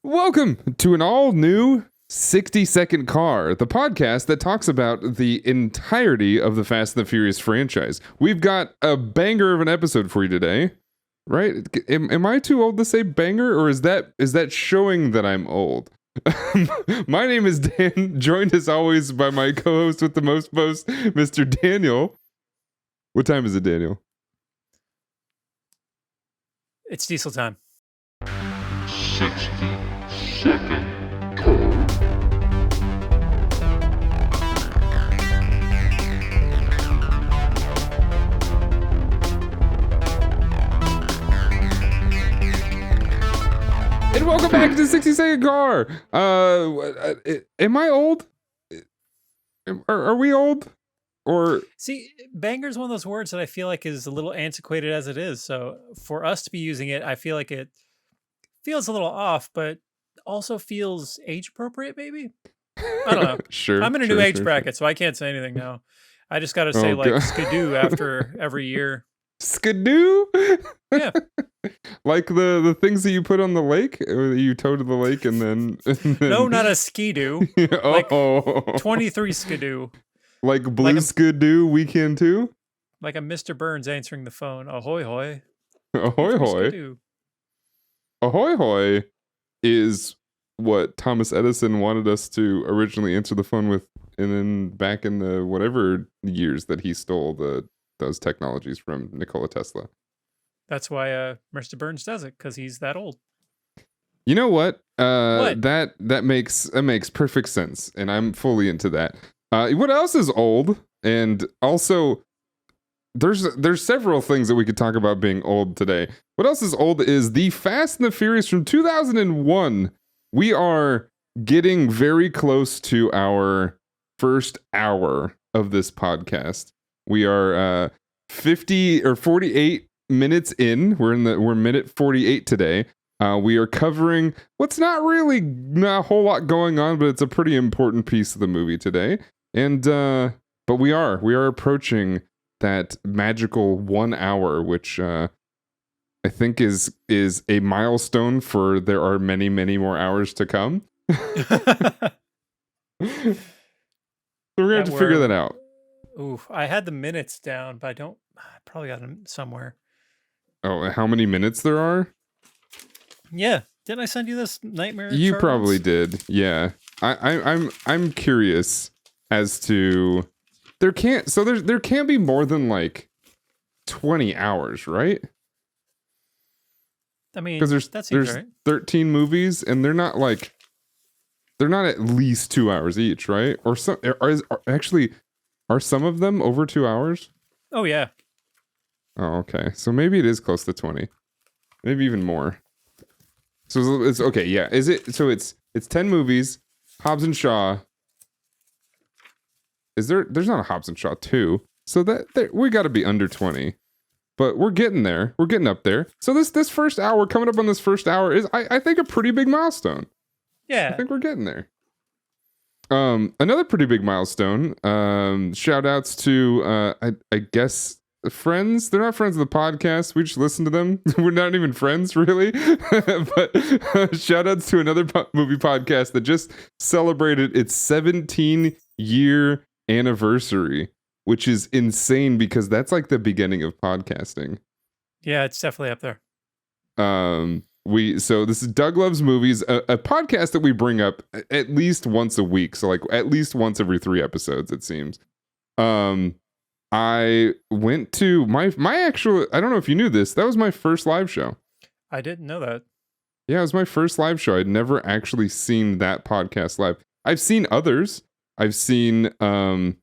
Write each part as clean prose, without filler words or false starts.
Welcome to an all-new 60-Second Car, the podcast that talks about the entirety of the Fast and the Furious franchise. We've got a banger of an episode for you today, right? Am I too old to say banger, or is that showing that I'm old? My name is Dan, joined as always by my co-host with the most boast, Mr. Daniel. What time is it, Daniel? It's diesel time. 60-second And welcome back to 60-Second Car. Am I old? Are we old? Or see, banger is one of those words that I feel like is a little antiquated as it is. So for us to be using it, I feel like it feels a little off, but also feels age appropriate, maybe. I don't know. Sure. I'm in a new age bracket, so I can't say anything now. I just got to say skidoo after every year. Skidoo? Yeah. Like the things that you put on the lake, or that you tow to the lake and then No, not a skidoo. Like 23 skidoo. Like blue skidoo weekend too? Like a Mr. Burns answering the phone. Ahoy hoy. Ahoy hoy. Skidoo. Ahoy hoy is what Thomas Edison wanted us to originally answer the phone with, and then back in the whatever years that he stole those technologies from Nikola Tesla. That's why Mr. Burns does it, because he's that old. You know what? What? That makes perfect sense, and I'm fully into that. What else is old? And also, there's several things that we could talk about being old today. What else is old is the Fast and the Furious from 2001. We are getting very close to our first hour of this podcast. We are 50 or 48 minutes in. We're minute 48 today. We are covering what's not a whole lot going on, but it's a pretty important piece of the movie today. And but we are approaching that magical 1 hour, which I think is a milestone for there are many, many more hours to come. So we're gonna have to figure that out. Oof, I had the minutes down, but I probably got them somewhere. Oh, how many minutes there are? Yeah, didn't I send you this nightmare? You chart probably once? did. Yeah, I'm curious as to there can't be more than like 20 hours, right? I mean, Because there's right. 13 movies, and they're not at least 2 hours each, right? Or some are some of them over 2 hours? Oh yeah. Oh, okay. So maybe it is close to 20, maybe even more. So it's okay. Yeah. Is it? So it's 10 movies. Hobbs and Shaw. Is there? There's not a Hobbs and Shaw 2. So we got to be under 20. But we're getting there. We're getting up there. So this first hour, coming up on this first hour, is I think a pretty big milestone. Yeah. I think we're getting there. Another pretty big milestone. Shout outs to I guess friends. They're not friends of the podcast. We just listen to them. We're not even friends, really. But shout outs to another movie podcast that just celebrated its 17-year anniversary, which is insane because that's like the beginning of podcasting. Yeah, it's definitely up there. So this is Doug Loves Movies, a podcast that we bring up at least once a week. So like at least once every 3 episodes, it seems. I went to my actual, I don't know if you knew this, that was my first live show. I didn't know that. Yeah, it was my first live show. I'd never actually seen that podcast live. I've seen others. I've seen well,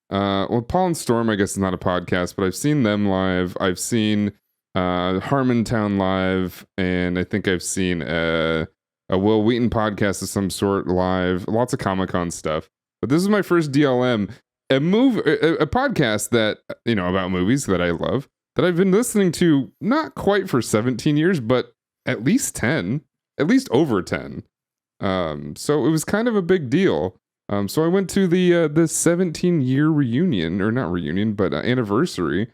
Paul and Storm, I guess is not a podcast, but I've seen them live. I've seen Harmontown live, and I think I've seen a Will Wheaton podcast of some sort live. Lots of Comic-Con stuff. But this is my first DLM, a podcast that, about movies that I love, that I've been listening to not quite for 17 years, but at least over 10. So it was kind of a big deal. So I went to the 17-year reunion, or not reunion, but anniversary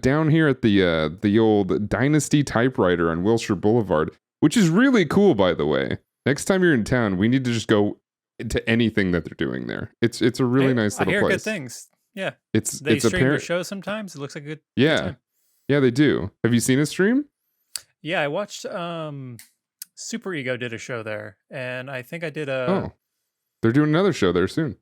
down here at the old Dynasty Typewriter on Wilshire Boulevard. which is really cool, by the way. Next time you're in town, we need to just go to anything that they're doing there. It's a really nice I little hear place. good things. Yeah. It's They stream their apparent. shows sometimes. It looks like a good Yeah, time. yeah, they do. Have you seen a stream? Yeah, I watched Super Ego did a show there, and I think I did a Oh, they're doing another show there soon.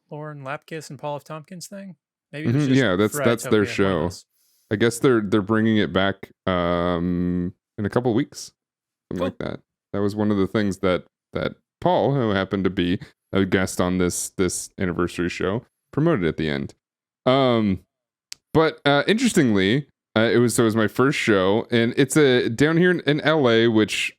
Lauren Lapkus and Paul F. Tompkins thing. Maybe it was just Yeah, that's their Varietopia, one of show. those. I guess they're bringing it back in a couple weeks, something Cool. like that. That was one of the things that Paul, who happened to be a guest on this anniversary show, promoted at the end. But interestingly, it was my first show, and it's down here in LA, which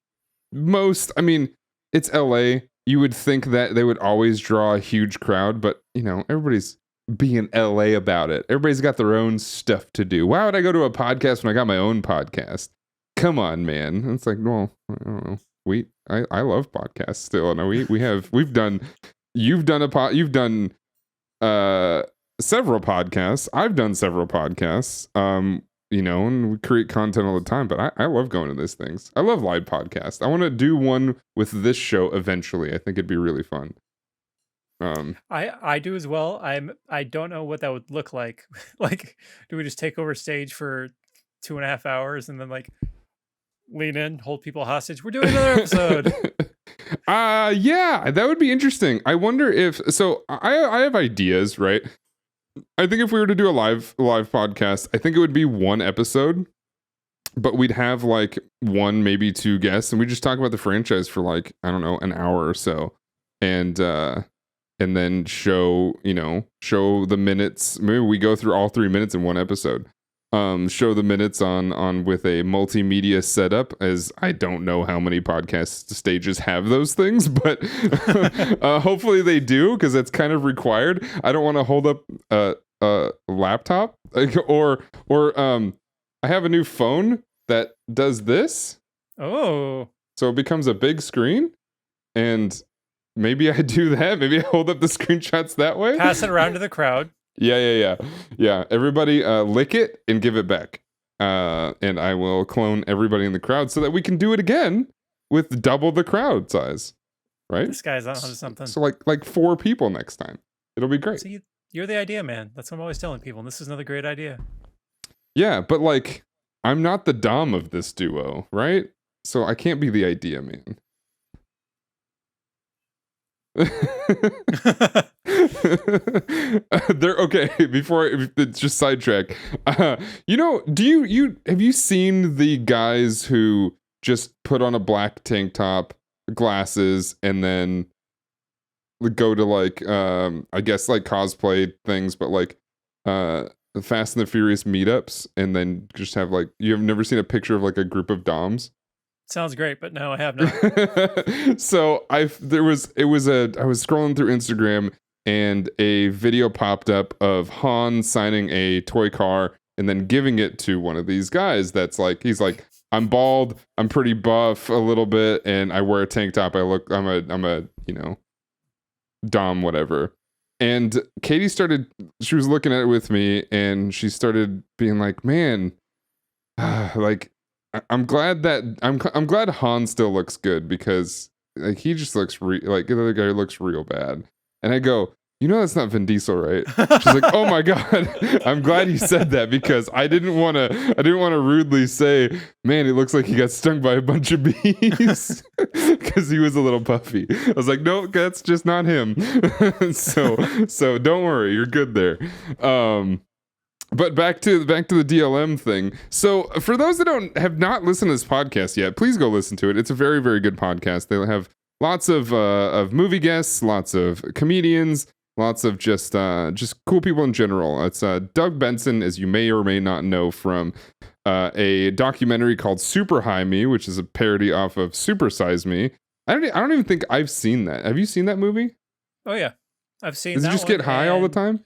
it's LA. You would think that they would always draw a huge crowd, but everybody's being LA about it. Everybody's got their own stuff to do. Why would I go to a podcast when I got my own podcast? Come on, man. And it's like, well, I don't know. I love podcasts still. And you've done several podcasts. I've done several podcasts. And we create content all the time, but I love going to these things. I love live podcasts. I want to do one with this show eventually. I think it'd be really fun. I do as well. I don't know what that would look like. Like, do we just take over stage for 2.5 hours and then like lean in, hold people hostage? We're doing another episode. Yeah, that would be interesting. I wonder if I have ideas, right? I think if we were to do a live podcast, I think it would be one episode, but we'd have like one, maybe two guests, and we just talk about the franchise for like, I don't know, an hour or so. And then show the minutes. Maybe we go through all 3 minutes in one episode. Show the minutes on with a multimedia setup, as I don't know how many podcast stages have those things, but hopefully they do, because it's kind of required. I don't want to hold up a laptop, or I have a new phone that does this. Oh, so it becomes a big screen, and maybe I do that. Maybe I hold up the screenshots that way. pass it around to the crowd. Yeah. Everybody lick it and give it back. And I will clone everybody in the crowd so that we can do it again with double the crowd size. Right? This guy's on to something. So like 4 people next time. It'll be great. See, you're the idea man. That's what I'm always telling people. And this is another great idea. Yeah, but like, I'm not the dom of this duo, right? So I can't be the idea man. They're okay. Before it's just sidetrack. Have you seen the guys who just put on a black tank top, glasses, and then go to like I guess like cosplay things, but like the Fast and the Furious meetups, and then just have like, you have never seen a picture of like a group of doms? Sounds great, but no, I have not. So I was scrolling through Instagram, and a video popped up of Han signing a toy car and then giving it to one of these guys. He's like, I'm bald, I'm pretty buff a little bit, and I wear a tank top. I'm a dom, whatever. And Katie she was looking at it with me, and she started being like, man, like, I'm glad Han still looks good, because like he just looks like the other guy looks real bad. And I go, that's not Vin Diesel, right? She's like, oh my god, I'm glad you said that, because I didn't want to rudely say, man, it looks like he got stung by a bunch of bees, because he was a little puffy. I was like, no, that's just not him. so don't worry, you're good there. But back to the DLM thing. So for those that have not listened to this podcast yet, please go listen to it. It's a very, very good podcast. They have lots of movie guests, lots of comedians, lots of just cool people in general. It's Doug Benson, as you may or may not know from a documentary called Super High Me, which is a parody off of Super Size Me. I don't even think I've seen that. Have you seen that movie? Oh yeah, I've seen. Does that he just one, get high all the time?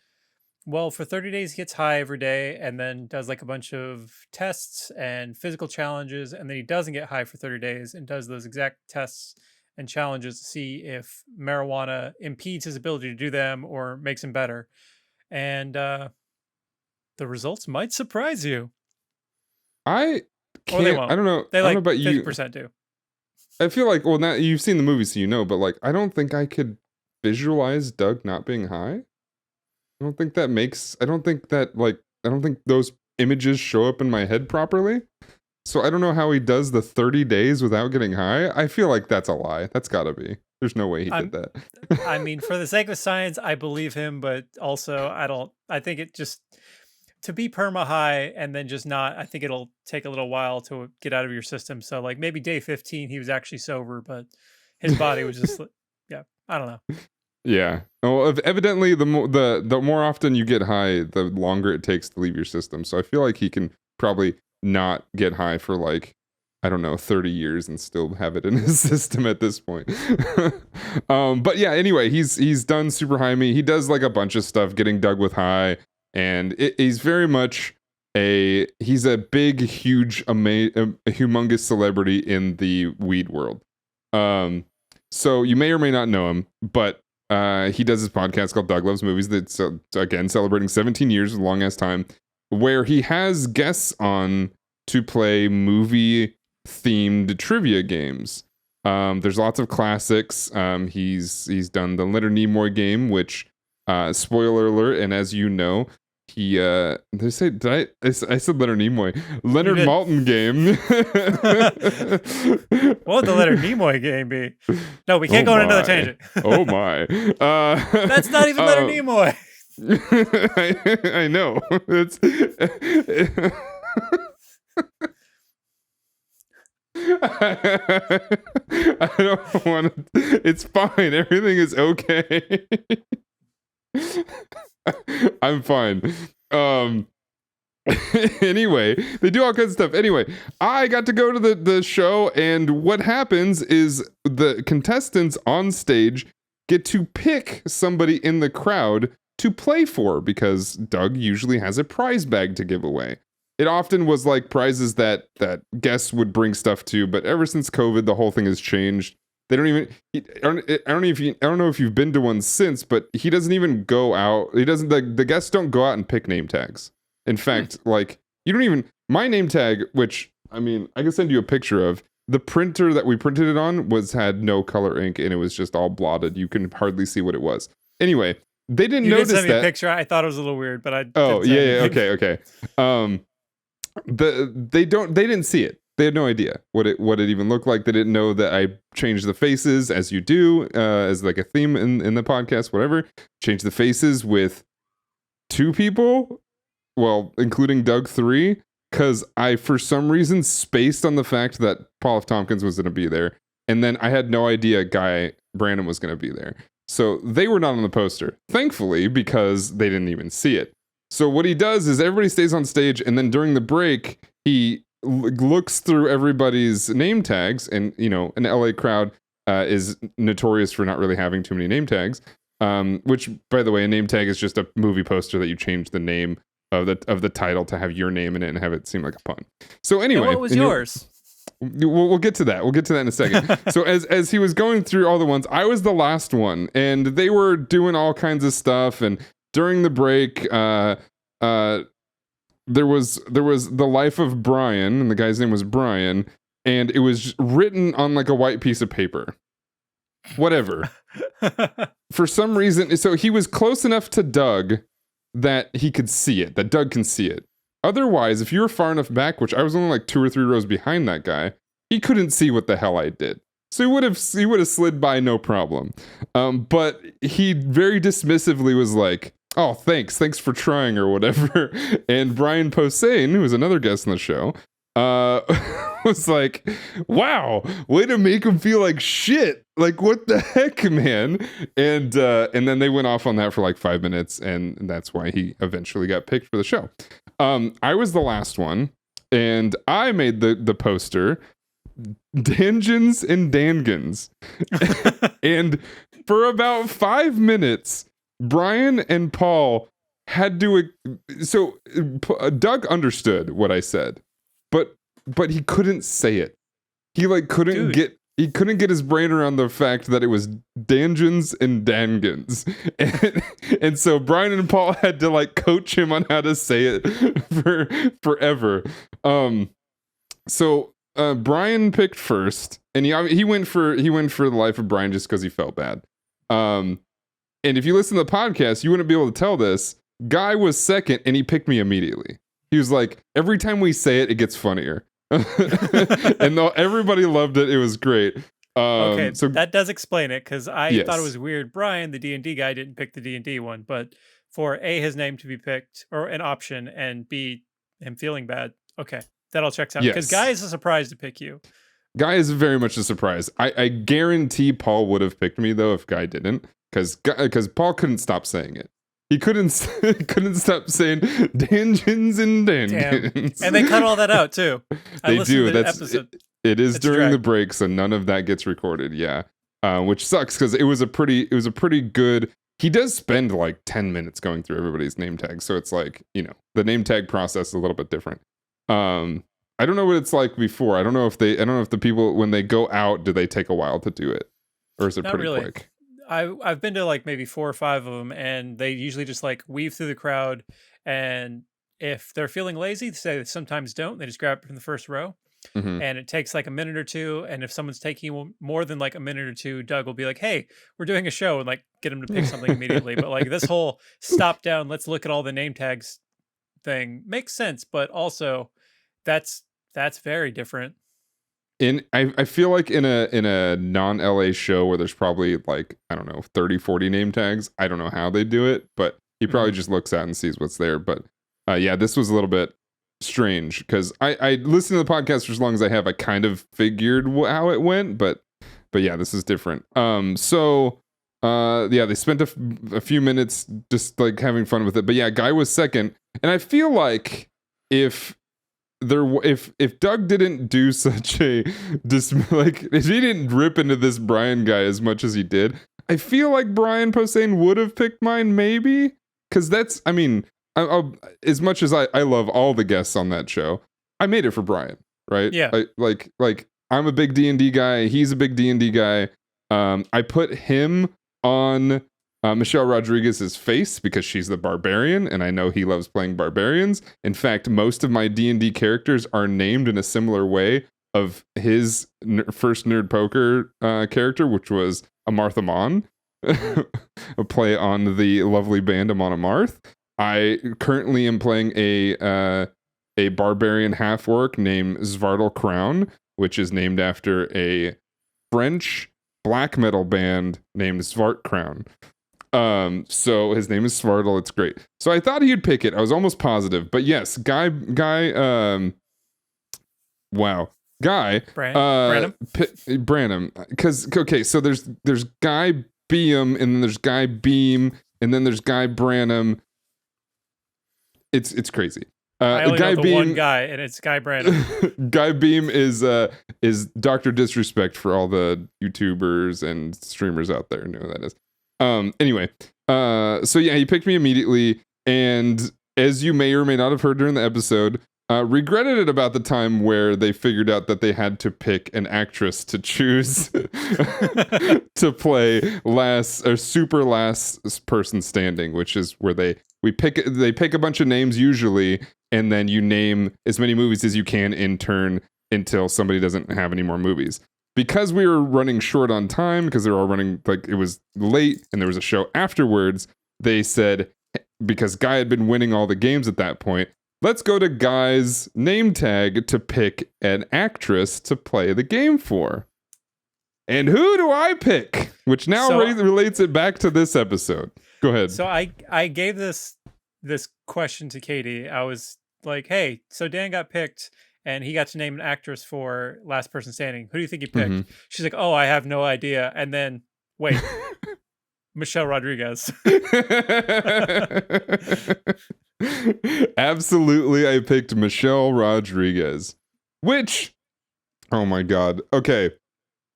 Well, for 30 days, he gets high every day, and then does like a bunch of tests and physical challenges, and then he doesn't get high for 30 days and does those exact tests and challenges to see if marijuana impedes his ability to do them or makes him better. And the results might surprise you. I Or they can't. won't. I don't know. They I don't like know about you. 50% do. I feel like, well, now you've seen the movie, so you know, but like, I don't think I could visualize Doug not being high. I don't think that makes, I don't think that, like, I don't think those images show up in my head properly. So I don't know how he does the 30 days without getting high. I feel like that's a lie. That's gotta be. There's no way he did that. I mean, for the sake of science, I believe him, but also I think it just, to be perma high and then just not, I think it'll take a little while to get out of your system. So like maybe day 15, he was actually sober, but his body was just, yeah, I don't know. Yeah. Well, evidently, the more often you get high, the longer it takes to leave your system. So I feel like he can probably not get high for like, I don't know, 30 years and still have it in his system at this point. But yeah, anyway, he's done Super High Me. He does like a bunch of stuff getting Doug with high, and he's very much he's a big, huge, a humongous celebrity in the weed world. So you may or may not know him, but he does this podcast called Doug Loves Movies that's again celebrating 17 years, a long ass time, where he has guests on to play movie themed trivia games. There's lots of classics. He's done the Leonard Nimoy game, which spoiler alert, and as you know, he I said Leonard Nimoy, Leonard Maltin game. What would the Leonard Nimoy game be? No, we can't go on another tangent. Oh my. That's not even Leonard Nimoy. I know. It's I don't want to. It's fine. Everything is okay. I'm fine. Anyway, they do all kinds of stuff. Anyway, I got to go to the show, and what happens is the contestants on stage get to pick somebody in the crowd to play for, because Doug usually has a prize bag to give away. It often was like prizes that guests would bring stuff to, but ever since COVID, the whole thing has changed. They don't even. I don't know if you've been to one since, but he doesn't even go out. He doesn't. The guests don't go out and pick name tags. In fact, like, you don't even. My name tag, which I mean, I can send you a picture of. The printer that we printed it on had no color ink, and it was just all blotted. You can hardly see what it was. Anyway, they didn't notice that. You did send me a picture. I thought it was a little weird, but I. Oh yeah, okay. They didn't see it. They had no idea what it even looked like. They didn't know that I changed the faces, as you do, as like a theme in the podcast, whatever. Change the faces with 2 people, well, including Doug 3, because I, for some reason, spaced on the fact that Paul F. Tompkins was going to be there, and then I had no idea Guy Brandon was going to be there. So they were not on the poster, thankfully, because they didn't even see it. So what he does is everybody stays on stage, and then during the break, he looks through everybody's name tags, and you know, an LA crowd is notorious for not really having too many name tags. Which, by the way, a name tag is just a movie poster that you change the name of the title to have your name in it and have it seem like a pun. So anyway, and what was yours? We'll get to that. We'll get to that in a second. So as he was going through all the ones, I was the last one, and they were doing all kinds of stuff. And during the break, there was the life of Brian, and the guy's name was Brian, and it was written on like a white piece of paper. Whatever. For some reason, so he was close enough to Doug that he could see it, that Doug can see it. Otherwise, if you were far enough back, which I was only like 2 or 3 rows behind that guy, he couldn't see what the hell I did. So he would have slid by no problem. But he very dismissively was like, "Oh, thanks for trying," or whatever. And Brian Posehn, who was another guest on the show, was like, "Wow, way to make him feel like shit. Like, what the heck, man?" And then they went off on that for like 5 minutes, and that's why he eventually got picked for the show. I was the last one, and I made the poster, Dangens and Dangans. And for about 5 minutes, Brian and Paul had to. So Doug understood what I said, but he couldn't say it. He like couldn't get his brain around the fact that it was Dangens and Dangans. And so Brian and Paul had to like coach him on how to say it for forever. So Brian picked first, and he went for the life of Brian just because he felt bad. And if you listen to the podcast, you wouldn't be able to tell this. Guy was second, and he picked me immediately. He was like, every time we say it, it gets funnier. And everybody loved it. It was great. Okay, so that does explain it, because I Yes. thought it was weird. Brian, the D&D guy, didn't pick the D&D one, but for A, his name to be picked, or an option, and B, him feeling bad. Okay, that all checks out. Because Yes. Guy is a surprise to pick you. Guy is very much a surprise. I guarantee Paul would have picked me though if Guy didn't, because Paul couldn't stop saying it. He couldn't stop saying Dungeons and Dungeons. And they cut all that out too. They do. To the That's episode. it is It's during the drag. break, so none of that gets recorded. Yeah, which sucks because it was a pretty good. He does spend like 10 minutes going through everybody's name tags, so it's like, the name tag process is a little bit different. I don't know what it's like before. I don't know if the people, when they go out, do they take a while to do it, or is it Not pretty really. quick? I've been to like maybe 4 or 5 of them, and they usually just like weave through the crowd. And if they're feeling lazy, they sometimes don't. They just grab it from the first row, Mhm. and it takes like a minute or two. And if someone's taking more than like a minute or two, Doug will be like, "Hey, we're doing a show," and like get them to pick something immediately. But like this whole stop down, let's look at all the name tags thing makes sense, but also that's very different. I feel like in a non-LA show where there's probably like, I don't know, 30, 40 name tags. I don't know how they do it, but he probably just looks out and sees what's there. But yeah, this was a little bit strange because I listened to the podcast for as long as I have. I kind of figured how it went, but yeah, this is different. So yeah, they spent a few minutes just like having fun with it. But yeah, Guy was second, and I feel like if Doug didn't do such a like, if he didn't rip into this Brian guy as much as he did, I feel like Brian Posehn would have picked mine, maybe, because that's, I mean, as much as I love all the guests on that show, I made it for Brian, right? Yeah. Like I'm a big D&D guy, he's a big D&D guy. I put him on Michelle Rodriguez's face because she's the barbarian, and I know he loves playing barbarians. In fact, most of my D&D characters are named in a similar way of his first Nerd Poker character, which was a Martha Mon, a play on the lovely band Amon Amarth. I currently am playing a barbarian half-orc named Svartal Crown, which is named after a French black metal band named Svart Crown. So his name is Svartal. It's great. So I thought he'd pick it. I was almost positive, but yes, Guy, wow. Guy, Branham. Because, okay, so there's Guy Beam, and then there's Guy Beam, and then there's Guy Branham. It's crazy. I only Guy know the one guy, and it's Guy Branham. Guy Beam is Dr. Disrespect for all the YouTubers and streamers out there who know who that is. Anyway, so yeah, he picked me immediately, and as you may or may not have heard during the episode, regretted it about the time where they figured out that they had to pick an actress to choose to play super last person standing, which is where they pick a bunch of names usually, and then you name as many movies as you can in turn until somebody doesn't have any more movies. Because we were running short on time, because they were all running, like, it was late and there was a show afterwards, they said, because Guy had been winning all the games at that point, let's go to Guy's name tag to pick an actress to play the game for. And who do I pick? Which now relates it back to this episode. Go ahead. So I gave this question to Katie. I was like, hey, so Dan got picked, and he got to name an actress for Last Person Standing. Who do you think he picked? Mm-hmm. She's like, oh, I have no idea. And then, wait, Michelle Rodriguez. Absolutely, I picked Michelle Rodriguez. Which, oh my God. Okay,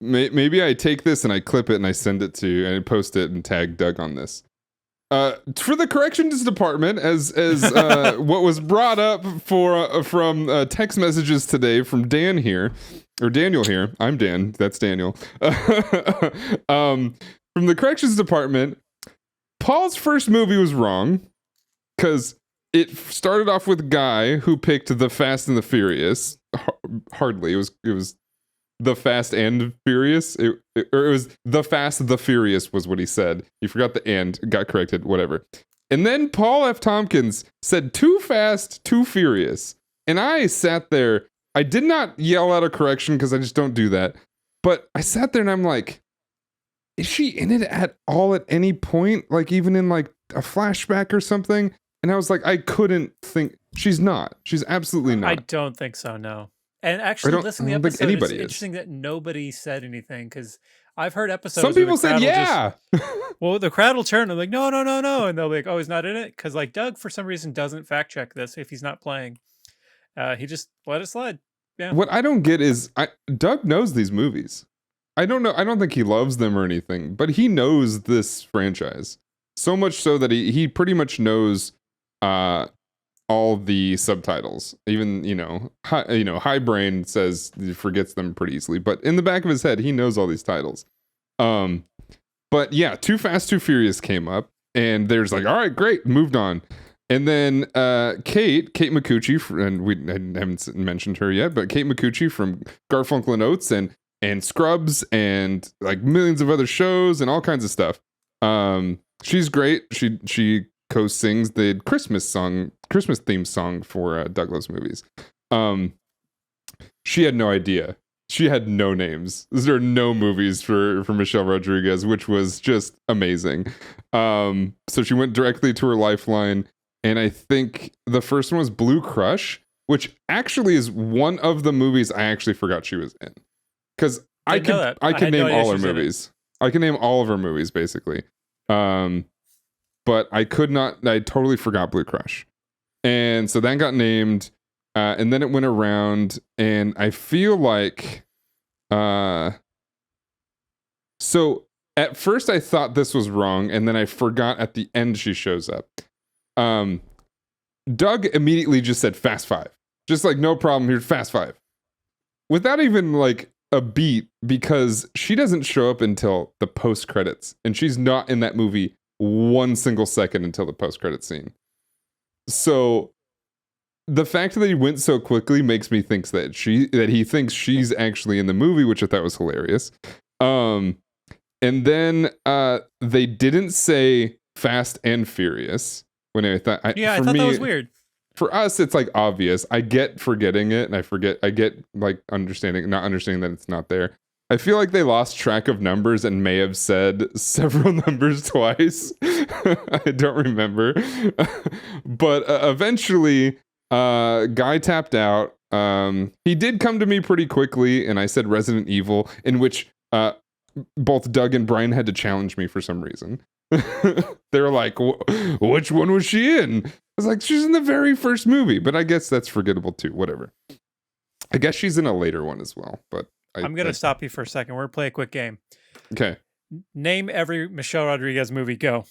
maybe I take this and I clip it and I send it to, and I post it and tag Doug on this. For the corrections department, as what was brought up from text messages today from Dan here, or Daniel here. I'm Dan. That's Daniel. From the corrections department, Paul's first movie was wrong because it started off with Guy, who picked The Fast and the Furious. Hardly. It was the Fast and Furious. Or it was the Fast, the Furious was what he said. He forgot the and, got corrected, whatever. And then Paul F. Tompkins said Too Fast, Too Furious. And I sat there. I did not yell out a correction because I just don't do that. But I sat there and I'm like, is she in it at all at any point? Like even in like a flashback or something? And I was like, I couldn't think. She's not. She's absolutely not. I don't think so, no. And actually, listening to the episode, it's interesting that nobody said anything, because I've heard episodes. Some people said, yeah. Well, the crowd will turn and like, no. And they'll be like, oh, he's not in it? Because like Doug, for some reason, doesn't fact check this if he's not playing. He just let it slide. Yeah. What I don't get is Doug knows these movies. I don't know. I don't think he loves them or anything, but he knows this franchise. So much so that he pretty much knows all the subtitles. Even, High Brain says he forgets them pretty easily, but in the back of his head, he knows all these titles. But yeah, Too Fast, Too Furious came up, and there's like, all right, great, moved on. And then Kate Micucci, and we haven't mentioned her yet, but Kate Micucci from Garfunkel and Oates and Scrubs and like millions of other shows and all kinds of stuff. She's great. She co-sings the Christmas theme song for Doug Loves Movies. She had no idea. She had no names. There are no movies for Michelle Rodriguez, which was just amazing. So she went directly to her lifeline. And I think the first one was Blue Crush, which actually is one of the movies I actually forgot she was in. Because I can name all her movies. I can name all of her movies, basically. But I totally forgot Blue Crush. And so that got named. And then it went around. And I feel like... So at first I thought this was wrong. And then I forgot at the end she shows up. Doug immediately just said Fast Five. Just like, no problem, here's Fast Five. Without even like a beat, because she doesn't show up until the post-credits. And she's not in that movie 1 single second until the post-credit scene. So the fact that he went so quickly makes me think that he thinks she's actually in the movie, which I thought was hilarious. And then they didn't say Fast and Furious. When I thought, I thought that was weird. For us, it's like obvious. I get forgetting it, and I get like not understanding that it's not there. I feel like they lost track of numbers and may have said several numbers twice. I don't remember. But eventually, Guy tapped out. He did come to me pretty quickly, and I said Resident Evil, in which both Doug and Brian had to challenge me for some reason. They were like, which one was she in? I was like, she's in the very first movie, but I guess that's forgettable too. Whatever. I guess she's in a later one as well, but I'm going to stop you for a second. We're going to play a quick game. Okay. Name every Michelle Rodriguez movie. Go.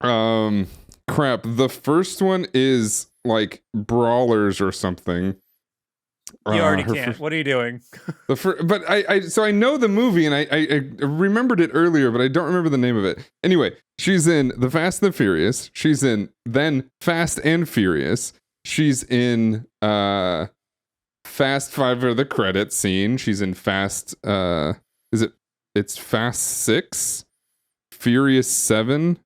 Crap. The first one is like Brawlers or something. You already can't. What are you doing? But I know the movie, and I remembered it earlier, but I don't remember the name of it. Anyway, she's in The Fast and the Furious. She's in then Fast and Furious. She's in Fast 5 or the credit scene. She's in Fast. It's Fast 6, Furious 7,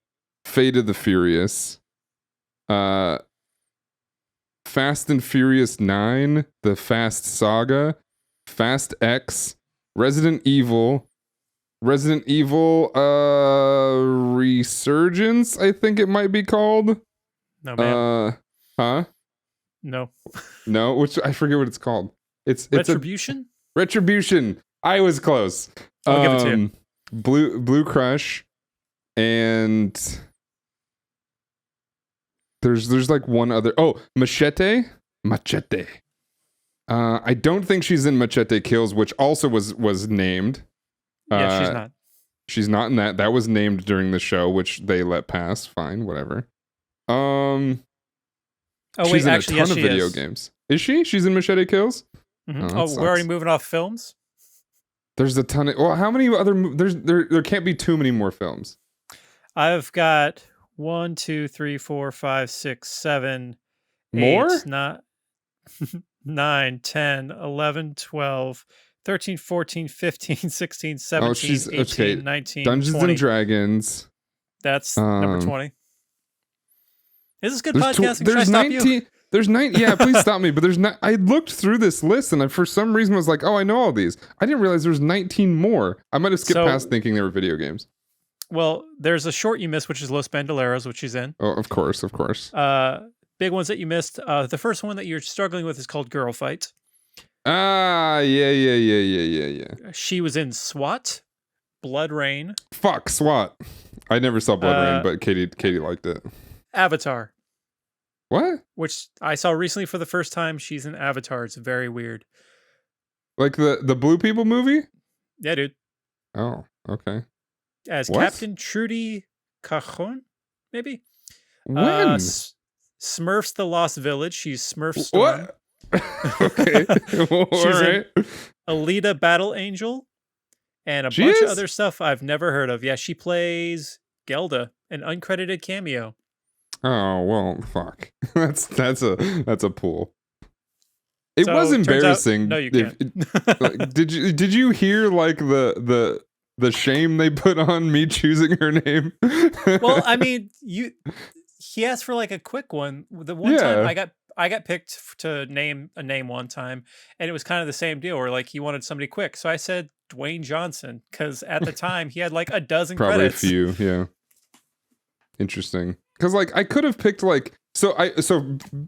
Fate of the Furious. Fast and Furious 9, The Fast Saga, Fast X, Resident Evil Resurgence, I think it might be called. No, man. Huh? No, which I forget what it's called. It's Retribution? Retribution. I was close. I'll give it to you. Blue Crush, and there's like one other. Oh, Machete. I don't think she's in Machete Kills, which also was named. Yeah, she's not. She's not in that. That was named during the show, which they let pass. Fine, whatever. She's in a ton of video games. Is she? She's in Machete Kills? Mm-hmm. We're already moving off films? There's a ton of... Well, how many other... There can't be too many more films. I've got 1, 2, 3, 4, 5, 6, 7... More? 8, not... 9, 10, 11, 12, 13, 14, 15, 16, Oh, 17, she's 18, okay. 19, Dungeons and 20. Dragons. That's number 20. Is this good There's podcasting? Should I there's stop you? 19. There's 9. Yeah, please stop me. But there's not. I looked through this list and I, for some reason, was like, oh, I know all these. I didn't realize there's 19 more. I might have skipped past thinking they were video games. Well, there's a short you missed, which is Los Bandoleros, which she's in. Oh, of course. Big ones that you missed. The first one that you're struggling with is called Girl Fight. Yeah. She was in SWAT, Blood Rain. Fuck, SWAT. I never saw Blood Rain, but Katie liked it. Avatar. What? Which I saw recently for the first time. She's in Avatar. It's very weird. Like the Blue People movie? Yeah, dude. Oh, okay. As What? Captain Trudy Cajon, maybe? When? Smurfs the Lost Village. She's Smurf Storm. What? Okay. All right. Alita Battle Angel. And a bunch of other stuff I've never heard of. Yeah, she plays Gelda, an uncredited cameo. Oh, well, fuck. That's a pull. It So, was turns embarrassing. out- no, you can't. Like, did you hear like the shame they put on me choosing her name? Well, I mean, he asked for like a quick one. The one time I got picked to name a name one time, and it was kind of the same deal where like he wanted somebody quick. So I said Dwayne Johnson because at the time he had like a dozen Probably credits. a few, yeah. Interesting. Because like I could have picked like so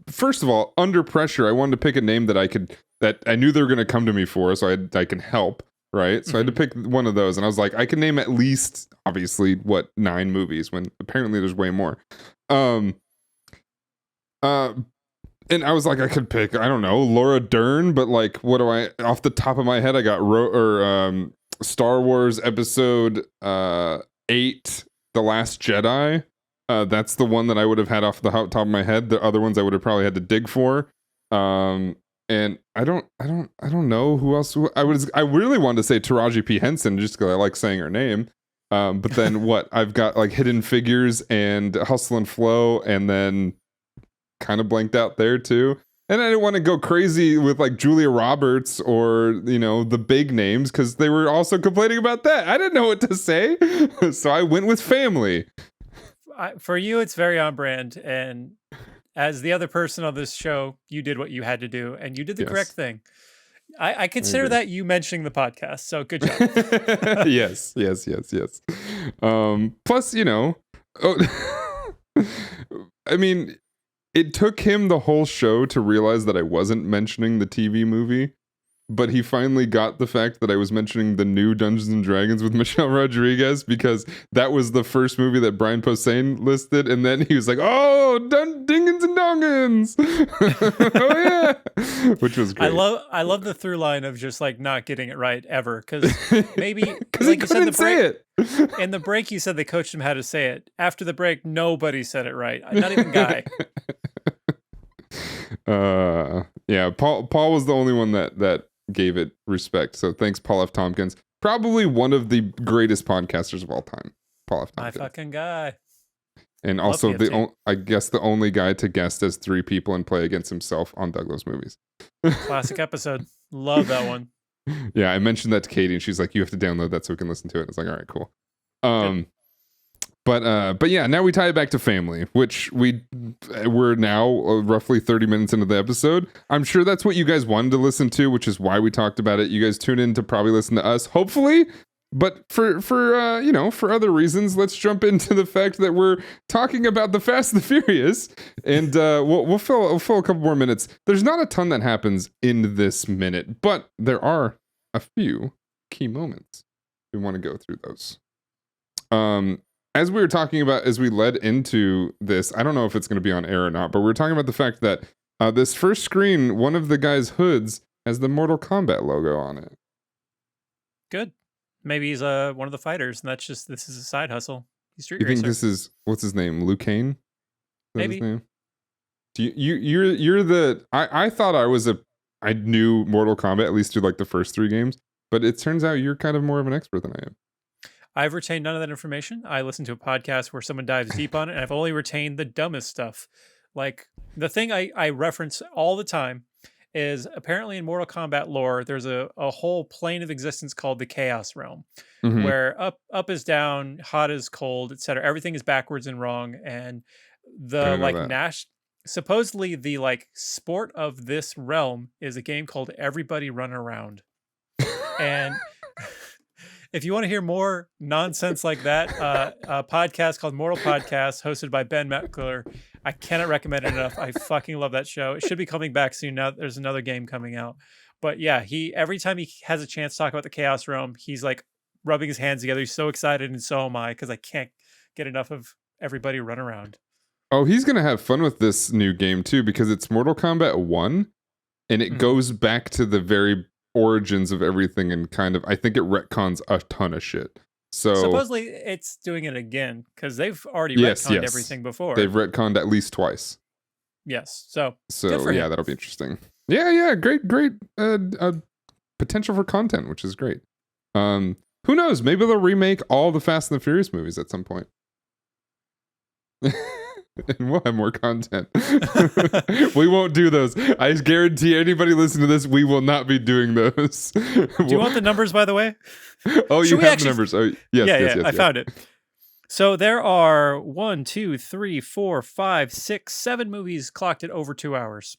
first of all, under pressure, I wanted to pick a name that I knew they were gonna come to me for, so I can help. Right. So I had to pick one of those, and I was like, I can name at least obviously 9 movies when apparently there's way more. And I was like, I could pick, I don't know, Laura Dern, but like, what do I, off the top of my head, I got Star Wars Episode 8, The Last Jedi. That's the one that I would have had off the top of my head. The other ones I would have probably had to dig for. And I don't know who else. I really wanted to say Taraji P. Henson just because I like saying her name. But then I've got like Hidden Figures and Hustle and Flow, and then kind of blanked out there too. And I didn't want to go crazy with like Julia Roberts or, the big names because they were also complaining about that. I didn't know what to say. So I went with family. For you, it's very on brand. And as the other person on this show, you did what you had to do and you did the correct thing. I consider that you mentioning the podcast. So good job. Yes. Plus, I mean, it took him the whole show to realize that I wasn't mentioning the TV movie, but he finally got the fact that I was mentioning the new Dungeons and Dragons with Michelle Rodriguez because that was the first movie that Brian Posehn listed, and then he was like, "Oh, Dingins and Dongins!" Oh yeah, which was great. I love the through line of just like not getting it right ever because maybe because like he couldn't say it. In the break, you said they coached him how to say it. After the break, nobody said it right. Not even Guy. Yeah, Paul was the only one that gave it respect. So thanks, Paul F. Tompkins. Probably one of the greatest podcasters of all time. Paul F. Tompkins. My fucking guy. And also I guess the only guy to guest as 3 people and play against himself on Douglas movies. Classic episode. Love that one. Yeah, I mentioned that to Katie and she's like, you have to download that so we can listen to it. It's like, all right, cool. But yeah, now we tie it back to family, which we're now roughly 30 minutes into the episode. I'm sure that's what you guys wanted to listen to, which is why we talked about it. You guys tune in to probably listen to us, hopefully. But for other reasons, let's jump into the fact that we're talking about the Fast and the Furious, and we'll fill a couple more minutes. There's not a ton that happens in this minute, but there are a few key moments. We want to go through those. As we were talking about, as we led into this, I don't know if it's going to be on air or not, but we were talking about the fact that this first screen, one of the guy's hoods has the Mortal Kombat logo on it. Good. Maybe he's one of the fighters, and this is a side hustle. He's street You think racer. this is, what's his name, Liu Kang? Maybe. His name? You're the, I thought I knew Mortal Kombat, at least through like the first 3 games, but it turns out you're kind of more of an expert than I am. I've retained none of that information. I listened to a podcast where someone dives deep on it, and I've only retained the dumbest stuff. Like the thing I reference all the time is apparently in Mortal Kombat lore, there's a whole plane of existence called the Chaos Realm, Hmm. where up is down, hot is cold, etc. Everything is backwards and wrong, and I the didn't know like that. Nash supposedly the like sport of this realm is a game called Everybody Run Around. And if you want to hear more nonsense like that, a podcast called Mortal Podcast, hosted by Ben Meckler. I cannot recommend it enough. I fucking love that show. It should be coming back soon. Now there's another game coming out. But yeah, he every time he has a chance to talk about the Chaos Realm, he's like rubbing his hands together. He's so excited, and so am I, because I can't get enough of Everybody Run Around. Oh, he's gonna have fun with this new game too because it's Mortal Kombat 1 and it Mhm. goes back to the very origins of everything and kind of I think it retcons a ton of shit. So Supposedly, it's doing it again because they've already yes, retconned yes. everything before. They've retconned at least twice. Yes, so good So for yeah, him. that'll be interesting. Yeah, great potential for content, which is great. Who knows? Maybe they'll remake all the Fast and the Furious movies at some point. And we'll have more content. We won't do those. I guarantee anybody listening to this, we will not be doing those. Do you want the numbers, by the way? Oh, you Should we have actually- the numbers. Oh, yes, yeah, yes, I yes. found it. So there are 1, 2, 3, 4, 5, 6, 7 movies clocked at over 2 hours.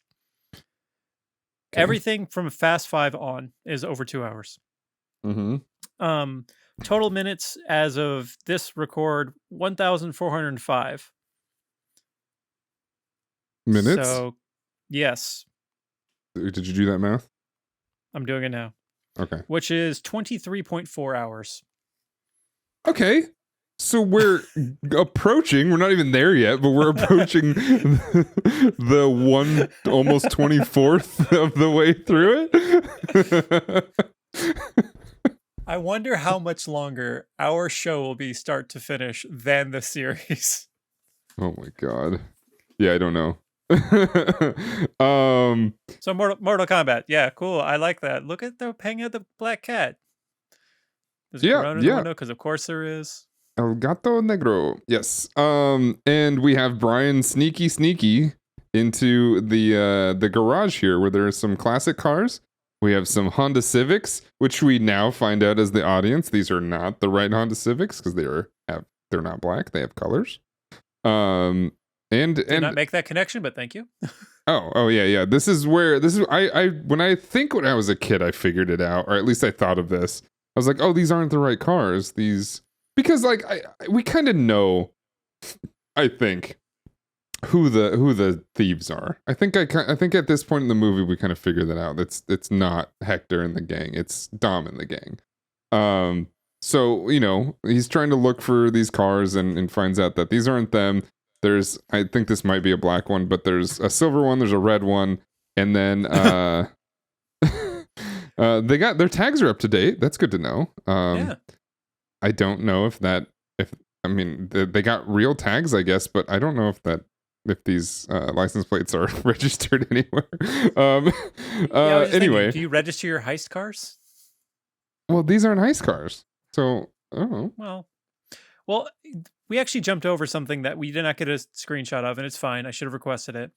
Okay. Everything from Fast 5 on is over 2 hours. Mm-hmm. Total minutes as of this record, 1,405. Minutes? So, yes, Did you do that math? I'm doing it now, Okay. which is 23.4 hours. Okay. So we're approaching, we're not even there yet, but we're approaching the one almost 24th of the way through it. I wonder how much longer our show will be start to finish than the series. Oh my god. Yeah, I don't know. So Mortal Kombat. Yeah, cool. I like that. Look at the hanging at the black cat. There's a Corona in the window, because of course there is. El Gato Negro. Yes. And we have Brian sneaky into the garage here where there are some classic cars. We have some Honda Civics, which we now find out as the audience, these are not the right Honda Civics because they're not black, they have colors. Did not make that connection, but thank you. Oh yeah. This is I when I was a kid, I figured it out, or at least I thought of this. I was like, oh, these aren't the right cars. Because like we kind of know, I think, who the thieves are. I think at this point in the movie we kind of figured that out. It's not Hector and the gang. It's Dom and the gang. So he's trying to look for these cars and finds out that these aren't them. I think this might be a black one, but there's a silver one, there's a red one, and then they got their tags are up to date. That's good to know. Yeah. I don't know if they got real tags, I guess, but I don't know if these license plates are registered anywhere. Anyway, do you register your heist cars? Well, these aren't heist cars, so oh well, we actually jumped over something that we did not get a screenshot of, and it's fine. I should have requested it.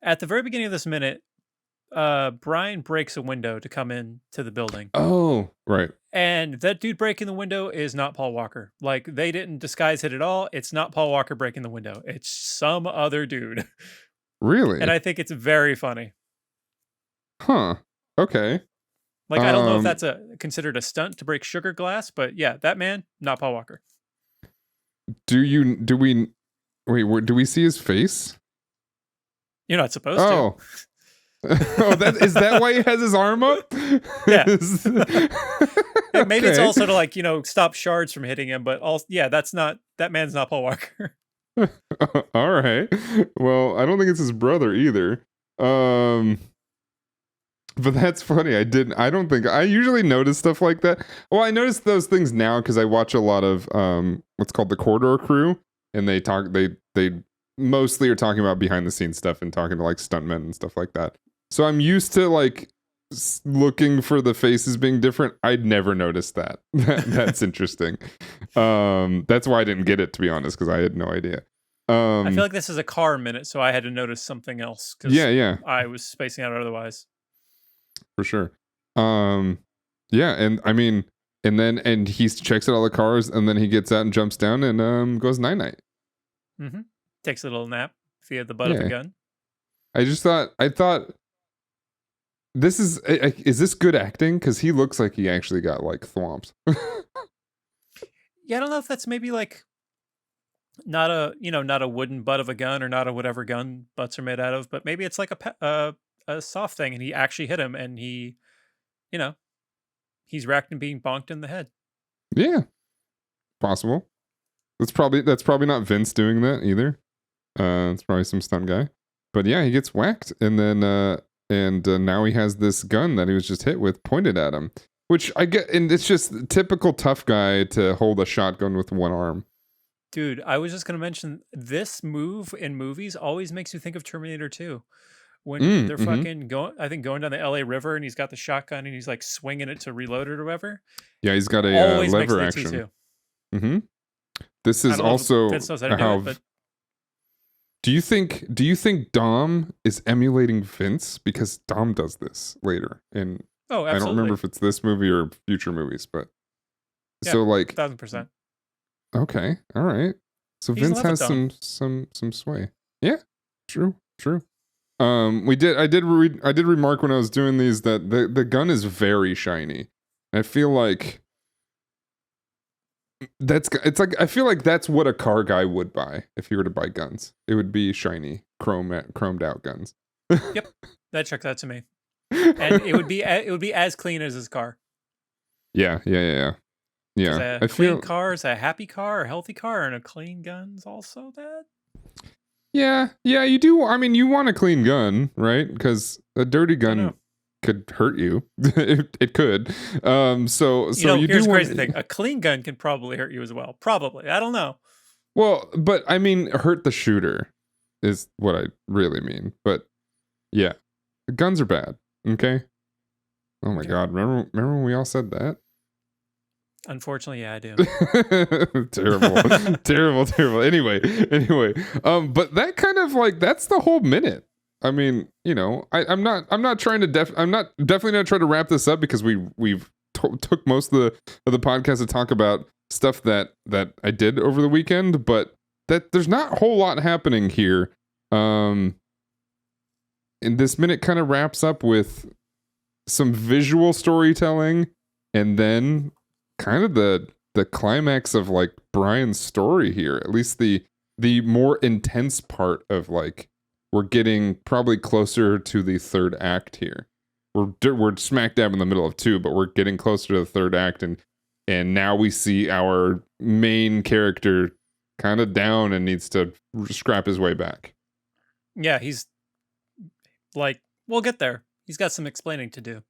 At the very beginning of this minute, Brian breaks a window to come in to the building. Oh, right. And that dude breaking the window is not Paul Walker. Like, they didn't disguise it at all. It's not Paul Walker breaking the window. It's some other dude. Really? And I think it's very funny. Huh. Okay. Like, I don't know if that's considered a stunt to break sugar glass, but yeah, that man, not Paul Walker. Do we see his face? You're not supposed to. Oh, is that why he has his arm up? Yeah. Maybe it's also to stop shards from hitting him, but that man's not Paul Walker. All right. Well, I don't think it's his brother either. But that's funny. I usually notice stuff like that. Well, I notice those things now because I watch a lot of what's called the Corridor Crew, and they mostly are talking about behind the scenes stuff and talking to like stuntmen and stuff like that. So I'm used to like looking for the faces being different. I'd never noticed that. That's interesting. That's why I didn't get it, to be honest, because I had no idea. I feel like this is a car minute, so I had to notice something else. Yeah. I was spacing out otherwise. For sure. Um, yeah, and I mean, and he checks out all the cars, and then he gets out and jumps down and goes night night. Mm-hmm. Takes a little nap via the butt of a Yeah, gun. I thought is this good acting? Because he looks like he actually got like thwomped. Yeah, I don't know if that's maybe like not a not a wooden butt of a gun or not a whatever gun butts are made out of, but maybe it's like a soft thing, and he actually hit him, and you know he's racked and being bonked in the head. Yeah, possible. That's probably not Vince doing that either. It's probably some stunt guy. But yeah, he gets whacked, and then now he has this gun that he was just hit with pointed at him. Which I get, and it's just typical tough guy to hold a shotgun with one arm. Dude, I was just gonna mention this move in movies always makes you think of Terminator 2. When they're Mm-hmm. fucking going down the LA River, and he's got the shotgun and he's like swinging it to reload it or whatever. Yeah, he's got a Always makes lever me action. T2. Mm-hmm. This I is don't know if also Vince knows how to do how. it, but Do you think Dom is emulating Vince because Dom does this later? And oh, I don't remember absolutely. if it's this movie or future movies, but Yeah, so like 1000%. okay, all right. So He's in Vince love with has Dom. some sway. Yeah, true. I did remark when I was doing these that the gun is very shiny. I feel like it's like I feel like that's what a car guy would buy if he were to buy guns. It would be shiny, chromed out guns. Yep, that checks out to me. And it would be as clean as his car. Yeah. 'Cause I a clean feel car is a happy car, a healthy car, and a clean gun's also that. yeah, you do. I mean, you want a clean gun, right? Because a dirty I gun know. could hurt you. it could. So you Here's do the crazy want. thing: a clean gun can probably hurt you as well. Probably, I don't know. Well, but I mean, hurt the shooter is what I really mean. But yeah, guns are bad. Okay. Oh my Okay. God! Remember when we all said that? Unfortunately, yeah, I do. terrible. Anyway, but that kind of like that's the whole minute. I mean, I'm not trying to I'm not definitely not trying to wrap this up because we've took most of the podcast to talk about stuff that I did over the weekend, but that there's not a whole lot happening here. And this minute kind of wraps up with some visual storytelling, and then kind of the climax of like Brian's story here. At least the more intense part of like we're getting probably closer to the third act here. We're smack dab in the middle of 2, but we're getting closer to the third act, and now we see our main character kind of down and needs to scrap his way back. Yeah, he's like, we'll get there. He's got some explaining to do.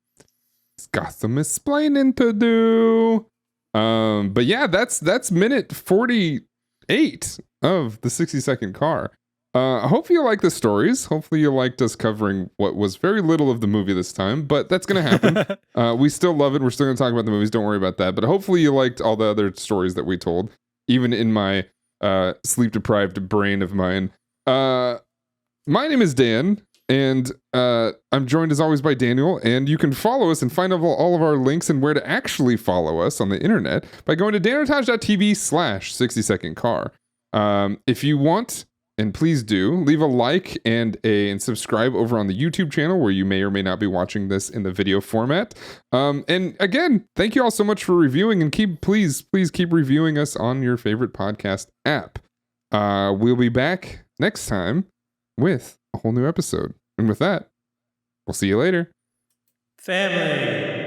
He's got some explaining to do. But yeah, that's minute 48 of the 60-second car. Hopefully you like the stories. Hopefully you liked us covering what was very little of the movie this time, but that's gonna happen. We still love it. We're still gonna talk about the movies. Don't worry about that. But hopefully you liked all the other stories that we told, even in my sleep deprived brain of mine. My name is Dan. And I'm joined as always by Daniel, and you can follow us and find out all of our links and where to actually follow us on the internet by going to danotage.tv/60secondcar. If you want, and please do, leave a like and subscribe over on the YouTube channel where you may or may not be watching this in the video format. And again, thank you all so much for reviewing, and please keep reviewing us on your favorite podcast app. We'll be back next time with a whole new episode. And with that, we'll see you later. Family.